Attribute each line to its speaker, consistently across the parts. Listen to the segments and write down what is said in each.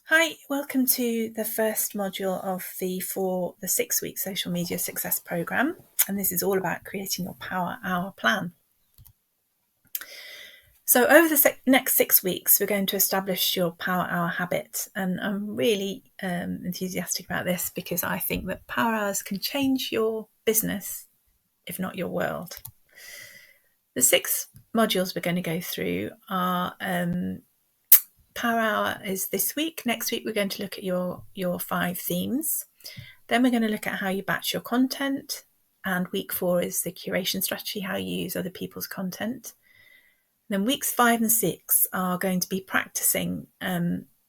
Speaker 1: Hi, welcome to the first module of the 6-week social media success program, and this is all about creating your Power Hour plan. So over the next 6 weeks, we're going to establish your Power Hour habit, and I'm really enthusiastic about this because I think that Power Hours can change your business, if not your world. The 6 modules we're going to go through are Power Hour is this week. Next week, we're going to look at your 5 themes. Then we're going to look at how you batch your content. And week 4 is the curation strategy, how you use other people's content. Then weeks 5 and 6 are going to be practicing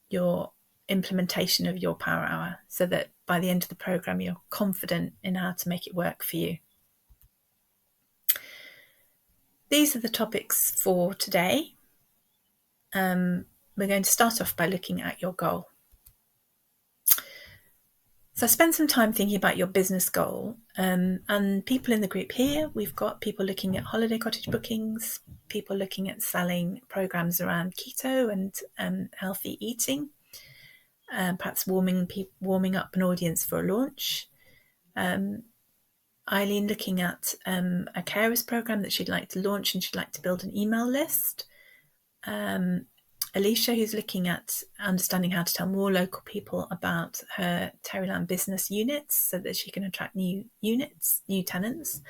Speaker 1: your implementation of your Power Hour so that by the end of the program, you're confident in how to make it work for you. These are the topics for today. We're going to start off by looking at your goal. So spend some time thinking about your business goal, and people in the group here, we've got people looking at holiday cottage bookings, people looking at selling programs around keto and healthy eating, perhaps warming up an audience for a launch. Eileen looking at a carers program that she'd like to launch and she'd like to build an email list. Alicia, who's looking at understanding how to tell more local people about her Terryland business units so that she can attract new tenants.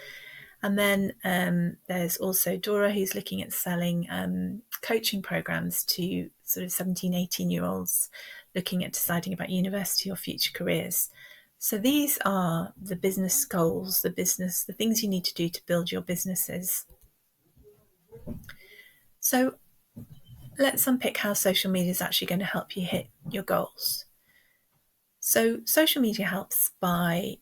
Speaker 1: And then there's also Dora, who's looking at selling coaching programs to sort of 17, 18-year-olds looking at deciding about university or future careers. So these are the business goals, the things you need to do to build your businesses. So let's unpick how social media is actually going to help you hit your goals. So social media helps by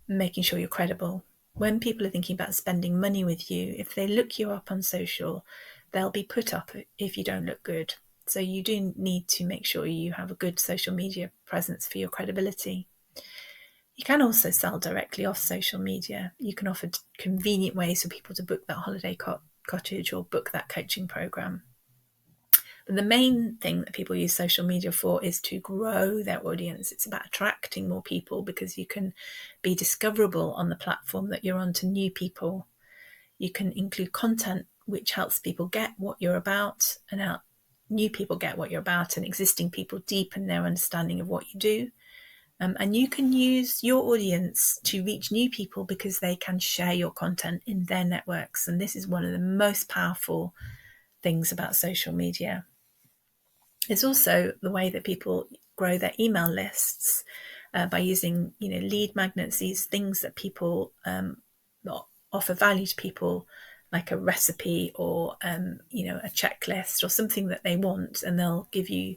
Speaker 1: making sure you're credible. When people are thinking about spending money with you, if they look you up on social, they'll be put up if you don't look good. So you do need to make sure you have a good social media presence for your credibility. You can also sell directly off social media. You can offer convenient ways for people to book that holiday cottage or book that coaching program. But the main thing that people use social media for is to grow their audience. It's about attracting more people because you can be discoverable on the platform that you're on to new people. You can include content which helps people get what you're about and help new people get what you're about, and existing people deepen their understanding of what you do. And you can use your audience to reach new people because they can share your content in their networks. And this is one of the most powerful things about social media. It's also the way that people grow their email lists by using, lead magnets, these things that people offer value to people, like a recipe or, a checklist or something that they want, and they'll give you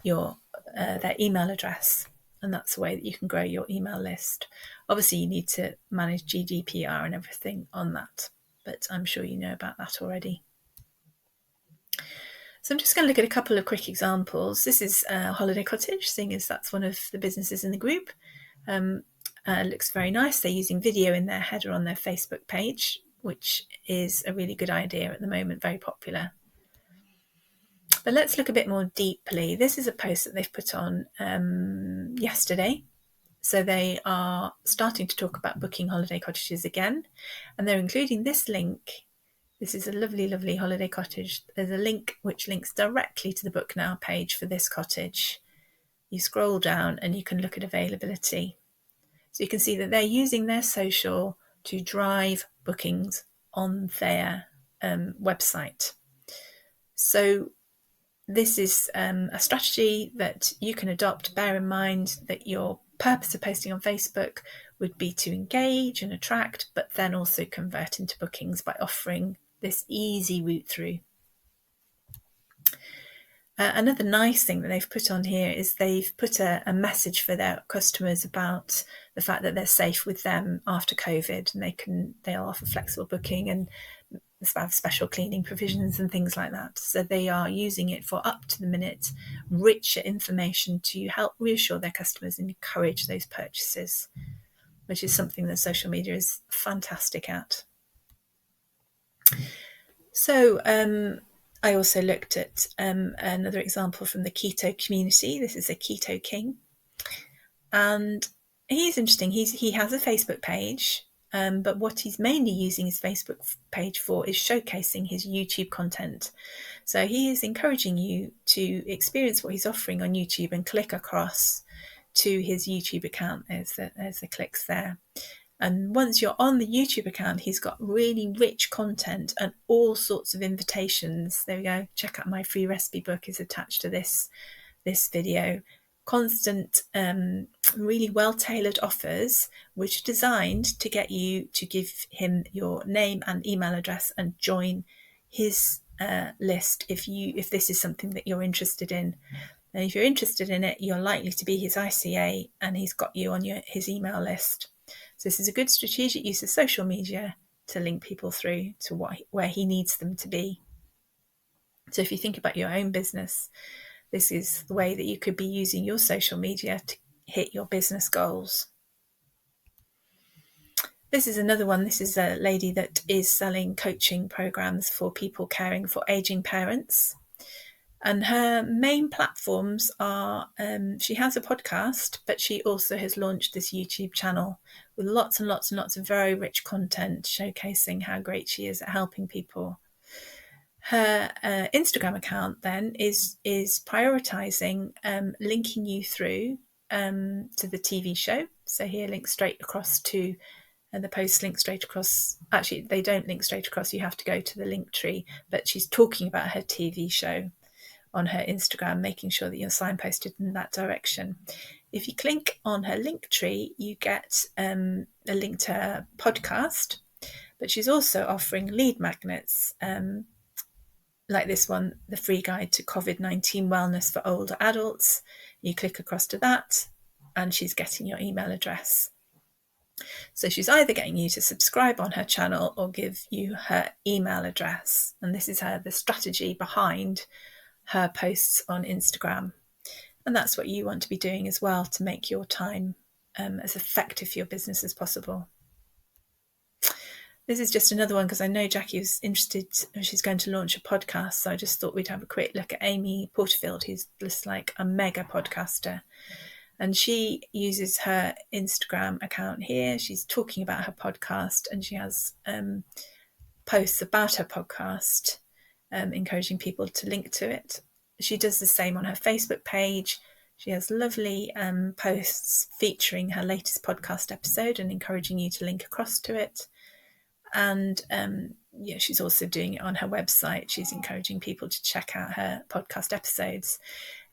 Speaker 1: their email address. And that's the way that you can grow your email list. Obviously, you need to manage GDPR and everything on that, but I'm sure you know about that already. So I'm just going to look at a couple of quick examples. This is a holiday cottage, seeing as that's one of the businesses in the group. Looks very nice. They're using video in their header on their Facebook page, which is a really good idea at the moment, very popular. But let's look a bit more deeply. This is a post that they've put on yesterday. So they are starting to talk about booking holiday cottages again, and they're including this link. This is a lovely, lovely holiday cottage. There's a link which links directly to the Book Now page for this cottage. You scroll down and you can look at availability. So you can see that they're using their social to drive bookings on their website. So this is a strategy that you can adopt. Bear in mind that your purpose of posting on Facebook would be to engage and attract, but then also convert into bookings by offering this easy route through. Another nice thing that they've put on here is they've put a message for their customers about the fact that they're safe with them after COVID, and they'll offer flexible booking and have special cleaning provisions and things like that. So they are using it for up to the minute, richer information to help reassure their customers and encourage those purchases, which is something that social media is fantastic at. So I also looked at another example from the keto community. This is a keto king, and he's interesting. He has a Facebook page, but what he's mainly using his Facebook page for is showcasing his YouTube content. So he is encouraging you to experience what he's offering on YouTube and click across to his YouTube account. There's the clicks there. And once you're on the YouTube account, he's got really rich content and all sorts of invitations. There we go. Check out my free recipe book is attached to this video. Constant, really well-tailored offers, which are designed to get you to give him your name and email address and join his list if this is something that you're interested in. And if you're interested in it, you're likely to be his ICA, and he's got you on his email list. So this is a good strategic use of social media to link people through to where he needs them to be. So if you think about your own business, this is the way that you could be using your social media to hit your business goals. This is another one. This is a lady that is selling coaching programs for people caring for aging parents. And her main platforms are, she has a podcast, but she also has launched this YouTube channel with lots and lots and lots of very rich content showcasing how great she is at helping people. Her Instagram account then is prioritizing linking you through to the TV show. So here, links straight across to the posts link straight across. Actually, they don't link straight across. You have to go to the link tree. But she's talking about her TV show on her Instagram, making sure that you're signposted in that direction. If you click on her link tree, you get a link to her podcast, but she's also offering lead magnets, like this one, the free guide to COVID-19 wellness for older adults. You click across to that, and she's getting your email address. So she's either getting you to subscribe on her channel or give you her email address. And this is the strategy behind her posts on Instagram. And that's what you want to be doing as well to make your time as effective for your business as possible. This is just another one because I know Jackie was interested. She's going to launch a podcast. So I just thought we'd have a quick look at Amy Porterfield, who's just like a mega podcaster. And she uses her Instagram account here. She's talking about her podcast, and she has posts about her podcast, encouraging people to link to it. She does the same on her Facebook page. She has lovely posts featuring her latest podcast episode and encouraging you to link across to it. And she's also doing it on her website. She's encouraging people to check out her podcast episodes.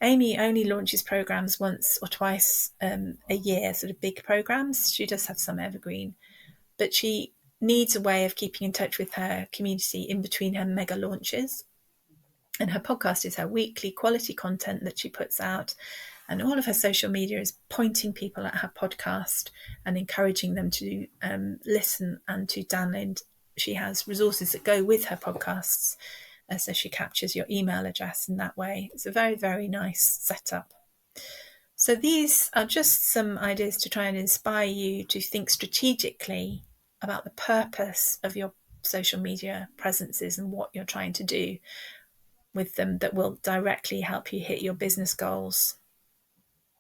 Speaker 1: Amy only launches programs once or twice a year, sort of big programs. She does have some evergreen, but she needs a way of keeping in touch with her community in between her mega launches. And her podcast is her weekly quality content that she puts out. And all of her social media is pointing people at her podcast and encouraging them to listen and to download. She has resources that go with her podcasts. So she captures your email address in that way. It's a very, very nice setup. So these are just some ideas to try and inspire you to think strategically about the purpose of your social media presences and what you're trying to do with them that will directly help you hit your business goals.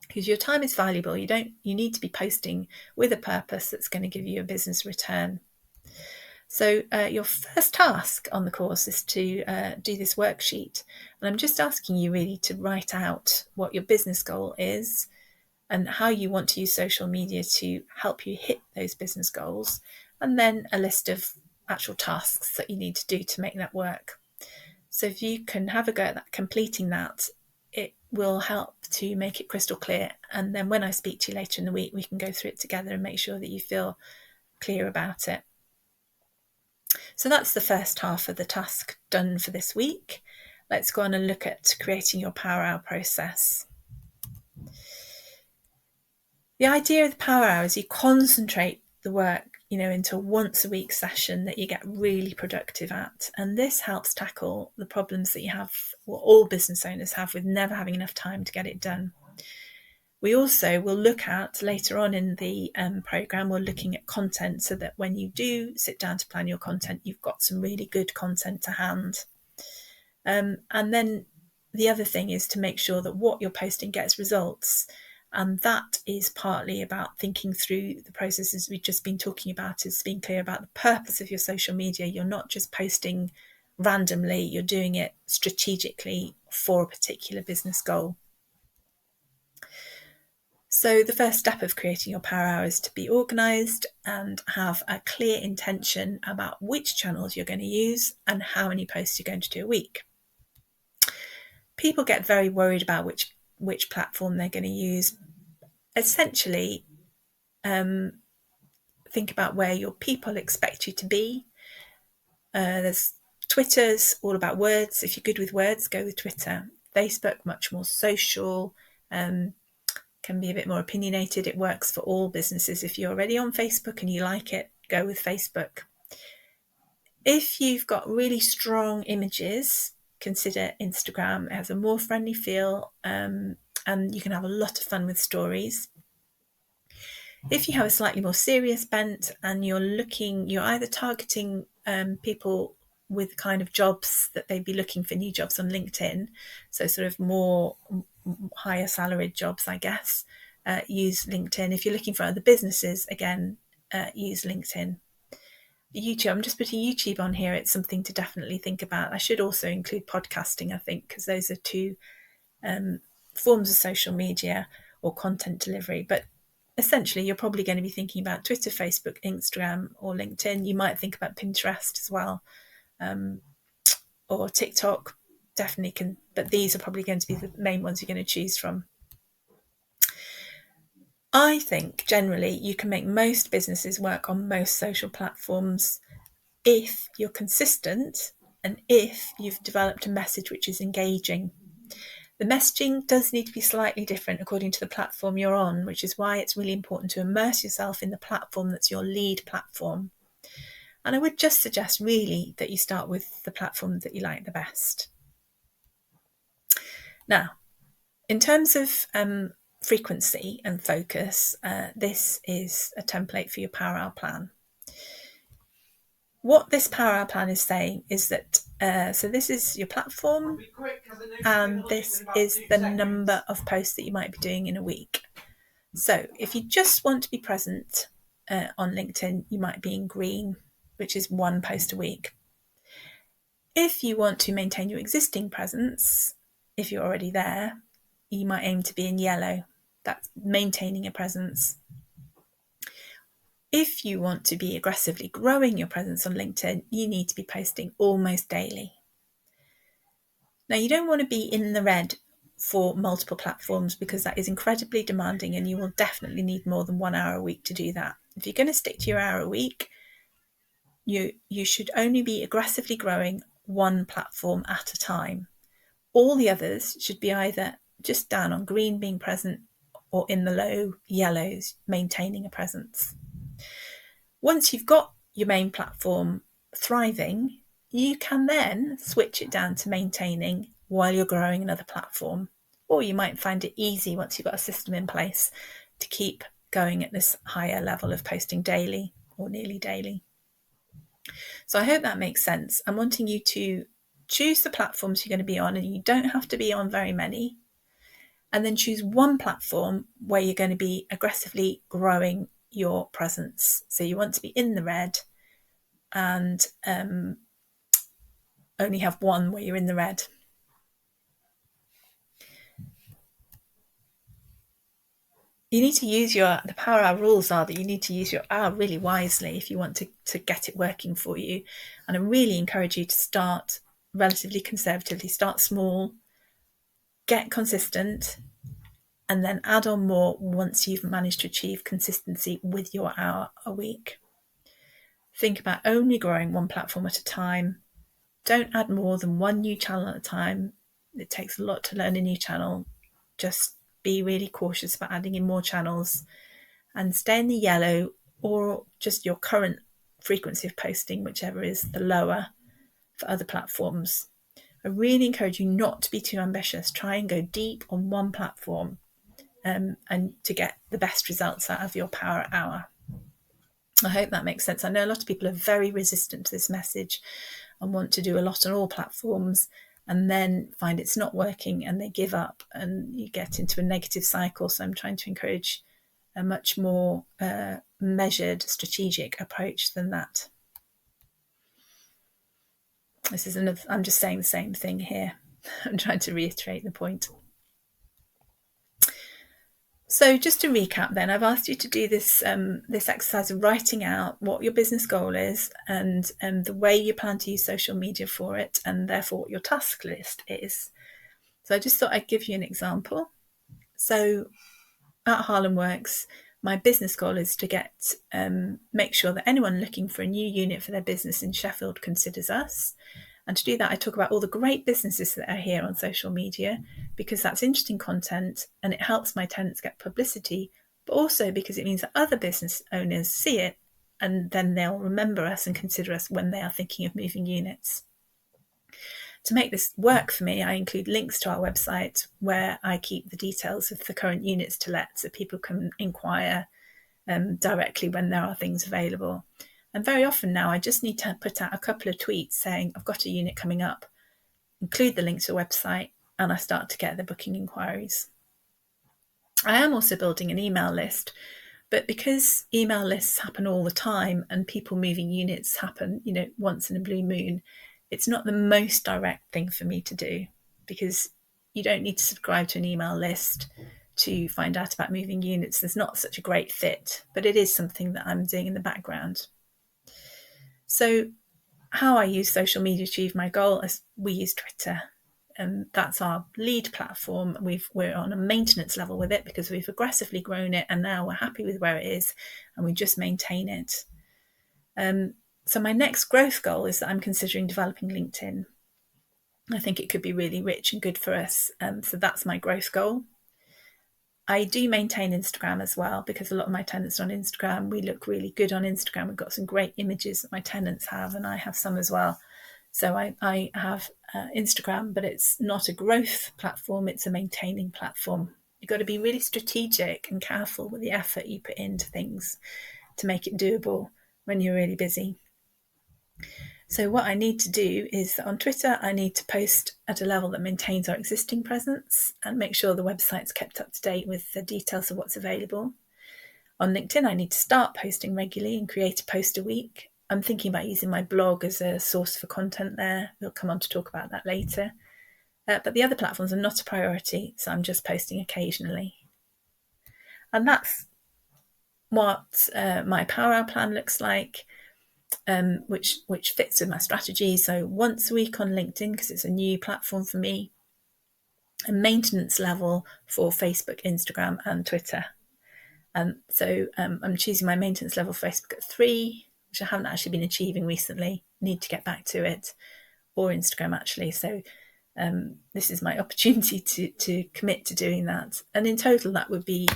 Speaker 1: Because your time is valuable. You need to be posting with a purpose that's going to give you a business return. So your first task on the course is to do this worksheet. And I'm just asking you really to write out what your business goal is and how you want to use social media to help you hit those business goals. And then a list of actual tasks that you need to do to make that work. So if you can have a go at completing that, it will help to make it crystal clear. And then when I speak to you later in the week, we can go through it together and make sure that you feel clear about it. So that's the first half of the task done for this week. Let's go on and look at creating your Power Hour process. The idea of the Power Hour is you concentrate the work, into a once a week session that you get really productive at. And this helps tackle the problems that you have, what all business owners have, with never having enough time to get it done. We also will look at later on in the programme, we're looking at content so that when you do sit down to plan your content, you've got some really good content to hand. And then the other thing is to make sure that what you're posting gets results. And that is partly about thinking through the processes we've just been talking about, is being clear about the purpose of your social media. You're not just posting randomly, you're doing it strategically for a particular business goal. So the first step of creating your power hour is to be organised and have a clear intention about which channels you're going to use and how many posts you're going to do a week. People get very worried about which platform they're going to use. Essentially, think about where your people expect you to be. There's Twitter's all about words. If you're good with words, go with Twitter. Facebook, much more social, can be a bit more opinionated. It works for all businesses. If you're already on Facebook and you like it, go with Facebook. If you've got really strong images, consider Instagram. It has a more friendly feel, and you can have a lot of fun with stories. If you have a slightly more serious bent and you're either targeting people with kind of jobs that they'd be looking for new jobs on LinkedIn, so sort of more higher salaried jobs, I guess, use LinkedIn. If you're looking for other businesses, again, use LinkedIn. YouTube, I'm just putting YouTube on here. It's something to definitely think about. I should also include podcasting, I think, because those are two forms of social media or content delivery. But essentially, you're probably going to be thinking about Twitter, Facebook, Instagram, or LinkedIn. You might think about Pinterest as well, or TikTok. Definitely can, but these are probably going to be the main ones you're going to choose from. I think generally you can make most businesses work on most social platforms if you're consistent and if you've developed a message which is engaging. The messaging does need to be slightly different according to the platform you're on, which is why it's really important to immerse yourself in the platform that's your lead platform. And I would just suggest really that you start with the platform that you like the best. Now, in terms of frequency and focus, this is a template for your Power Hour plan. What this Power Hour plan is saying is that, so this is your platform, and this is the number of posts that you might be doing in a week. So if you just want to be present on LinkedIn, you might be in green, which is 1 post a week. If you want to maintain your existing presence, if you're already there, you might aim to be in yellow. That's maintaining a presence. If you want to be aggressively growing your presence on LinkedIn, you need to be posting almost daily. Now, you don't want to be in the red for multiple platforms because that is incredibly demanding and you will definitely need more than 1 hour a week to do that. If you're going to stick to your hour a week, you should only be aggressively growing 1 platform at a time. All the others should be either just down on green, being present, or in the low yellows, maintaining a presence. Once you've got your main platform thriving, you can then switch it down to maintaining while you're growing another platform. Or you might find it easy once you've got a system in place to keep going at this higher level of posting daily or nearly daily. So I hope that makes sense. I'm wanting you to choose the platforms you're going to be on, and you don't have to be on very many. And then choose 1 platform where you're going to be aggressively growing your presence. So you want to be in the red and only have 1 where you're in the red. You need to use the Power Hour rules are that you need to use your hour really wisely if you want to get it working for you. And I really encourage you to start relatively conservatively, start small, get consistent, and then add on more once you've managed to achieve consistency with your hour a week. Think about only growing 1 platform at a time. Don't add more than 1 new channel at a time. It takes a lot to learn a new channel. Just be really cautious about adding in more channels and stay in the yellow or just your current frequency of posting, whichever is the lower for other platforms. I really encourage you not to be too ambitious. Try and go deep on 1 platform and to get the best results out of your Power Hour. I hope that makes sense. I know a lot of people are very resistant to this message and want to do a lot on all platforms. and then find it's not working and they give up and you get into a negative cycle. So I'm trying to encourage a much more measured, strategic approach than that. This is I'm just saying the same thing here. I'm trying to reiterate the point. So just to recap then, I've asked you to do this this exercise of writing out what your business goal is and the way you plan to use social media for it, and therefore what your task list is. So I just thought I'd give you an example. So at Harlem Works, my business goal is to make sure that anyone looking for a new unit for their business in Sheffield considers us. And to do that, I talk about all the great businesses that are here on social media, because that's interesting content and it helps my tenants get publicity, but also because it means that other business owners see it and then they'll remember us and consider us when they are thinking of moving units. To make this work for me, I include links to our website where I keep the details of the current units to let, so people can inquire directly when there are things available. And very often now I just need to put out a couple of tweets saying I've got a unit coming up, include the link to the website, and I start to get the booking inquiries. I am also building an email list, but because email lists happen all the time and people moving units happen, once in a blue moon, it's not the most direct thing for me to do, because you don't need to subscribe to an email list to find out about moving units. There's not such a great fit, but it is something that I'm doing in the background. So how I use social media to achieve my goal is we use Twitter. That's our lead platform. We're on a maintenance level with it because we've aggressively grown it and now we're happy with where it is and we just maintain it. So my next growth goal is that I'm considering developing LinkedIn. I think it could be really rich and good for us. So that's my growth goal. I do maintain Instagram as well, because a lot of my tenants are on Instagram. We look really good on Instagram. We've got some great images that my tenants have, and I have some as well. So I have Instagram, but it's not a growth platform. It's a maintaining platform. You've got to be really strategic and careful with the effort you put into things to make it doable when you're really busy. So what I need to do is on Twitter, I need to post at a level that maintains our existing presence and make sure the website's kept up to date with the details of what's available. On LinkedIn, I need to start posting regularly and create a post a week. I'm thinking about using my blog as a source for content there. We'll come on to talk about that later. But the other platforms are not a priority, so I'm just posting occasionally. And that's what my Power Hour plan looks like. Which fits with my strategy. So once a week on LinkedIn, because it's a new platform for me, a maintenance level for Facebook, Instagram and Twitter. And so I'm choosing my maintenance level for Facebook at 3, which I haven't actually been achieving recently. Need to get back to it, or Instagram actually. So this is my opportunity to commit to doing that. And in total, that would be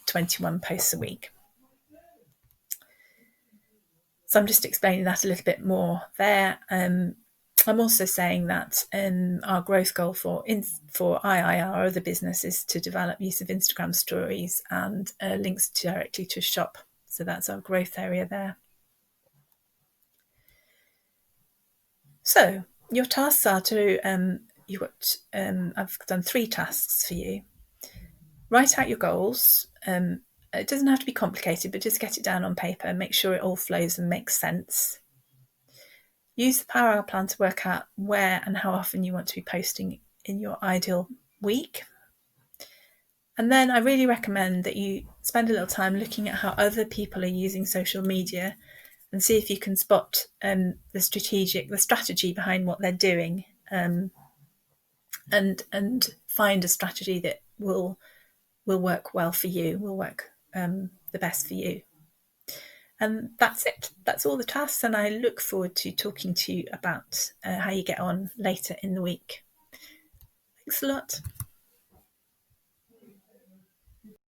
Speaker 1: 21 posts a week. So I'm just explaining that a little bit more there. I'm also saying that our growth goal for our other business, is to develop use of Instagram stories and links directly to a shop. So that's our growth area there. So your tasks are to, I've done 3 tasks for you. Write out your goals. It doesn't have to be complicated, but just get it down on paper and make sure it all flows and makes sense. Use the Power Hour plan to work out where and how often you want to be posting in your ideal week. And then I really recommend that you spend a little time looking at how other people are using social media and see if you can spot the strategy behind what they're doing, and find a strategy that will work well for you, will work the best for you. And that's it. That's all the tasks, and I look forward to talking to you about how you get on later in the week. Thanks a lot.